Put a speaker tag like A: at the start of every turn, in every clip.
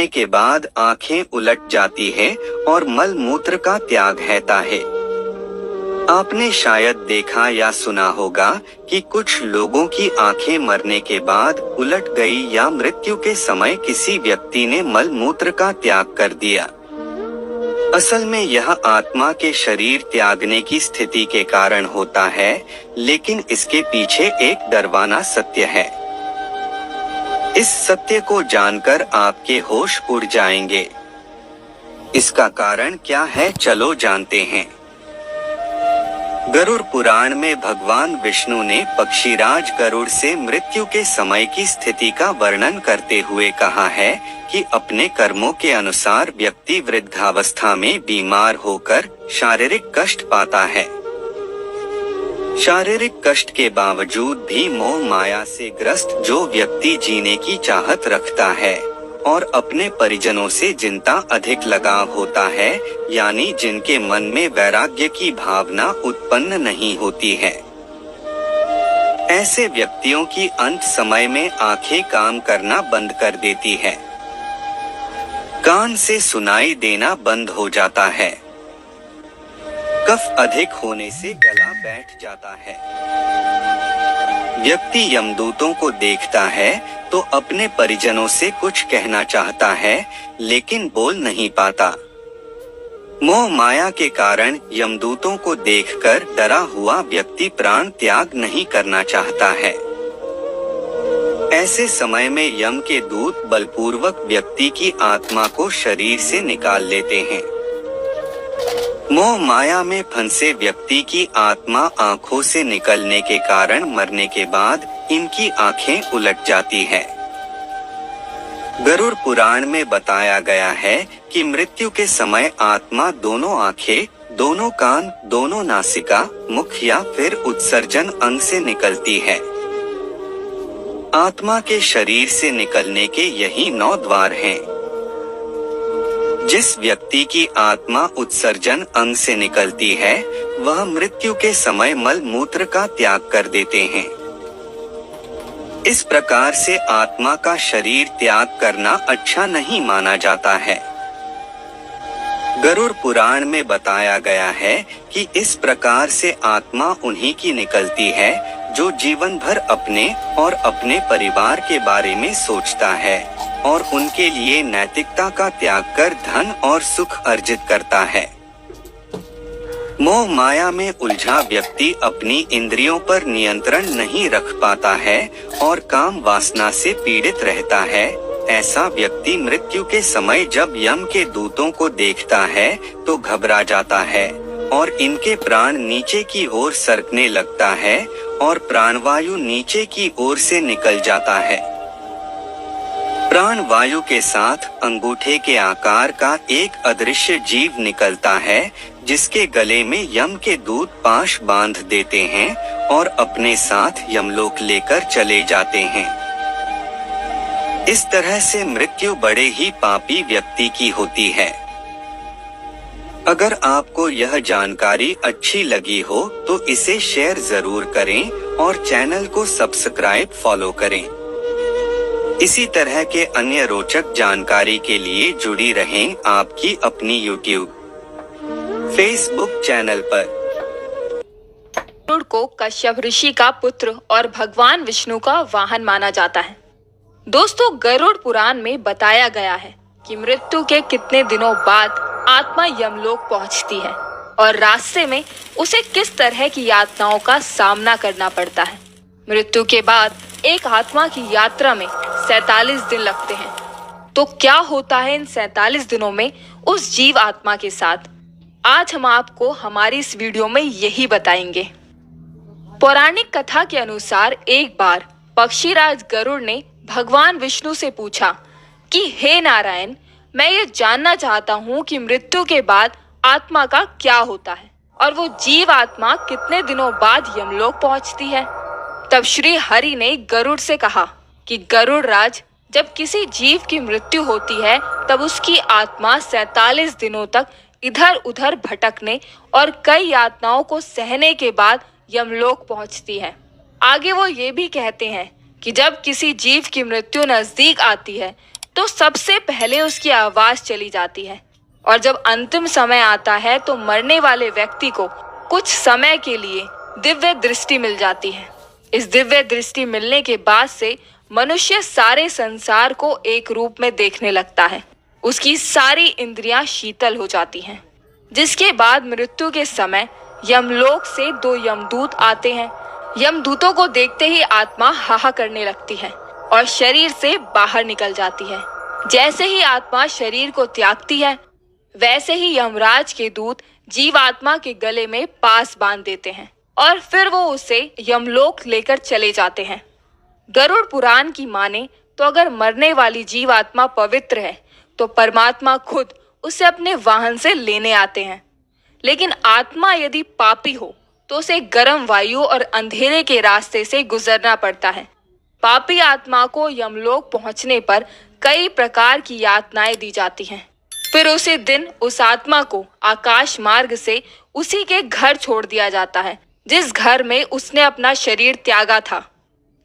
A: के बाद आंखें उलट जाती है और मल मूत्र का त्याग रहता है। आपने शायद देखा या सुना होगा कि कुछ लोगों की आंखें मरने के बाद उलट गई या मृत्यु के समय किसी व्यक्ति ने मल मूत्र का त्याग कर दिया। असल में यह आत्मा के शरीर त्यागने की स्थिति के कारण होता है, लेकिन इसके पीछे एक डरवाना सत्य है। इस सत्य को जानकर आपके होश उड़ जाएंगे। इसका कारण क्या है, चलो जानते हैं। गरुड़ पुराण में भगवान विष्णु ने पक्षीराज गरुड़ से मृत्यु के समय की स्थिति का वर्णन करते हुए कहा है कि अपने कर्मों के अनुसार व्यक्ति वृद्धावस्था में बीमार होकर शारीरिक कष्ट पाता है। शारीरिक कष्ट के बावजूद भी मोह माया से ग्रस्त जो व्यक्ति जीने की चाहत रखता है और अपने परिजनों से जिनका अधिक लगाव होता है, यानी जिनके मन में वैराग्य की भावना उत्पन्न नहीं होती है, ऐसे व्यक्तियों की अंत समय में आंखें काम करना बंद कर देती है, कान से सुनाई देना बंद हो जाता है, कफ अधिक होने से गला बैठ जाता है। व्यक्ति यमदूतों को देखता है तो अपने परिजनों से कुछ कहना चाहता है, लेकिन बोल नहीं पाता। मोह माया के कारण यमदूतों को देखकर डरा हुआ व्यक्ति प्राण त्याग नहीं करना चाहता है। ऐसे समय में यम के दूत बलपूर्वक व्यक्ति की आत्मा को शरीर से निकाल लेते हैं। मोह माया में फंसे व्यक्ति की आत्मा आंखों से निकलने के कारण मरने के बाद इनकी आंखें उलट जाती है। गरुड़ पुराण में बताया गया है कि मृत्यु के समय आत्मा दोनों आंखें, दोनों कान, दोनों नासिका, मुख या फिर उत्सर्जन अंग से निकलती है। आत्मा के शरीर से निकलने के यही 9 द्वार हैं। जिस व्यक्ति की आत्मा उत्सर्जन अंग से निकलती है, वह मृत्यु के समय मल मूत्र का त्याग कर देते हैं। इस प्रकार से आत्मा का शरीर त्याग करना अच्छा नहीं माना जाता है। गरुड़ पुराण में बताया गया है कि इस प्रकार से आत्मा उन्हीं की निकलती है जो जीवन भर अपने और अपने परिवार के बारे में सोचता है और उनके लिए नैतिकता का त्याग कर धन और सुख अर्जित करता है। मोह माया में उलझा व्यक्ति अपनी इंद्रियों पर नियंत्रण नहीं रख पाता है और काम वासना से पीड़ित रहता है। ऐसा व्यक्ति मृत्यु के समय जब यम के दूतों को देखता है तो घबरा जाता है और इनके प्राण नीचे की ओर सरकने लगता है और प्राणवायु नीचे की ओर से निकल जाता है। प्राण वायु के साथ अंगूठे के आकार का एक अदृश्य जीव निकलता है, जिसके गले में यम के दूत पाश बांध देते हैं और अपने साथ यमलोक लेकर चले जाते हैं। इस तरह से मृत्यु बड़े ही पापी व्यक्ति की होती है। अगर आपको यह जानकारी अच्छी लगी हो तो इसे शेयर जरूर करें और चैनल को सब्सक्राइब फॉलो करें। इसी तरह के अन्य रोचक जानकारी के लिए जुड़ी रहें आपकी अपनी YouTube, Facebook चैनल पर।
B: गरुड़ को कश्यप ऋषि का पुत्र और भगवान विष्णु का वाहन माना जाता है। दोस्तों, गरुड़ पुराण में बताया गया है कि मृत्यु के कितने दिनों बाद आत्मा यमलोक पहुंचती है और रास्ते में उसे किस तरह की यातनाओं का सामना करना पड़ता है। मृत्यु के बाद एक आत्मा की यात्रा में 47 दिन लगते हैं। तो क्या होता है इन 47 दिनों में उस जीव आत्मा के साथ? आज हम आपको हमारी इस वीडियो में यही बताएंगे। पौराणिक कथा के अनुसार एक बार पक्षीराज गरुड़ ने भगवान विष्णु से पूछा कि हे नारायण, मैं ये जानना चाहता हूँ कि मृत्यु के बाद आत्मा का क्या होता है और वो जीव आत्मा कितने दिनों बाद यमलोक पहुँचती है। तब श्री हरि ने गरुड़ से कहा कि गरुड़ राज, जब किसी जीव की मृत्यु होती है तब उसकी आत्मा 47 दिनों तक इधर उधर भटकने और कई यातनाओं को सहने के बाद यमलोक पहुंचती है। आगे वो ये भी कहते हैं कि जब किसी जीव की मृत्यु नजदीक आती है तो सबसे पहले उसकी आवाज चली जाती है। और जब अंतिम समय आता है तो मरने वाले व्यक्ति को कुछ समय के लिए दिव्य दृष्टि मिल जाती है। इस दिव्य दृष्टि मिलने के बाद से मनुष्य सारे संसार को एक रूप में देखने लगता है। उसकी सारी इंद्रियां शीतल हो जाती हैं। जिसके बाद मृत्यु के समय यमलोक से 2 यमदूत आते हैं। यमदूतों को देखते ही आत्मा हाहा करने लगती है और शरीर से बाहर निकल जाती है। जैसे ही आत्मा शरीर को त्यागती है, वैसे ही यमराज के दूत जीवात्मा के गले में पास बांध देते हैं और फिर वो उसे यमलोक लेकर चले जाते हैं। गरुड़ पुराण की माने तो अगर मरने वाली जीवात्मा पवित्र है तो परमात्मा खुद उसे अपने वाहन से लेने आते हैं। लेकिन आत्मा यदि पापी हो तो उसे गर्म वायु और अंधेरे के रास्ते से गुजरना पड़ता है। पापी आत्मा को यमलोक पहुंचने पर कई प्रकार की यातनाएं दी जाती हैं। फिर उसी दिन उस आत्मा को आकाश मार्ग से उसी के घर छोड़ दिया जाता है जिस घर में उसने अपना शरीर त्यागा था।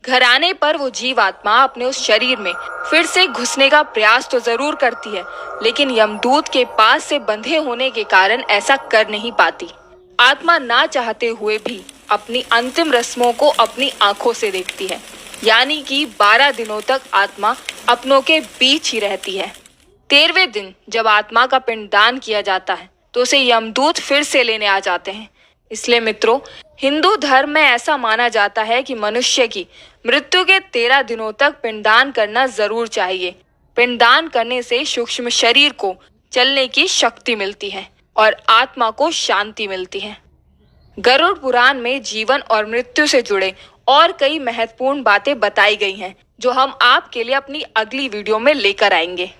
B: घर आने पर वो जीवात्मा अपने उस शरीर में फिर से घुसने का प्रयास तो जरूर करती है, लेकिन यमदूत के पास से बंधे होने के कारण ऐसा कर नहीं पाती। आत्मा ना चाहते हुए भी अपनी अंतिम रस्मों को अपनी आंखों से देखती है, यानी कि 12 दिनों तक आत्मा अपनों के बीच ही रहती है। 13वें दिन जब आत्मा का पिंडदान किया जाता है तो उसे यमदूत फिर से लेने आ जाते हैं। इसलिए मित्रों, हिंदू धर्म में ऐसा माना जाता है कि मनुष्य की मृत्यु के 13 दिनों तक पिंडदान करना जरूर चाहिए। पिंडदान करने से सूक्ष्म शरीर को चलने की शक्ति मिलती है और आत्मा को शांति मिलती है। गरुड़ पुराण में जीवन और मृत्यु से जुड़े और कई महत्वपूर्ण बातें बताई गई हैं, जो हम आपके लिए अपनी अगली वीडियो में लेकर आएंगे।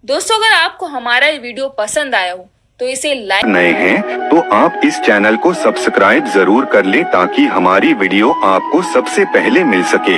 B: दोस्तों, अगर आपको हमारा ये वीडियो पसंद आया हो तो इसे लाइक,
A: नए हैं तो आप इस चैनल को सब्सक्राइब जरूर कर लें ताकि हमारी वीडियो आपको सबसे पहले मिल सके।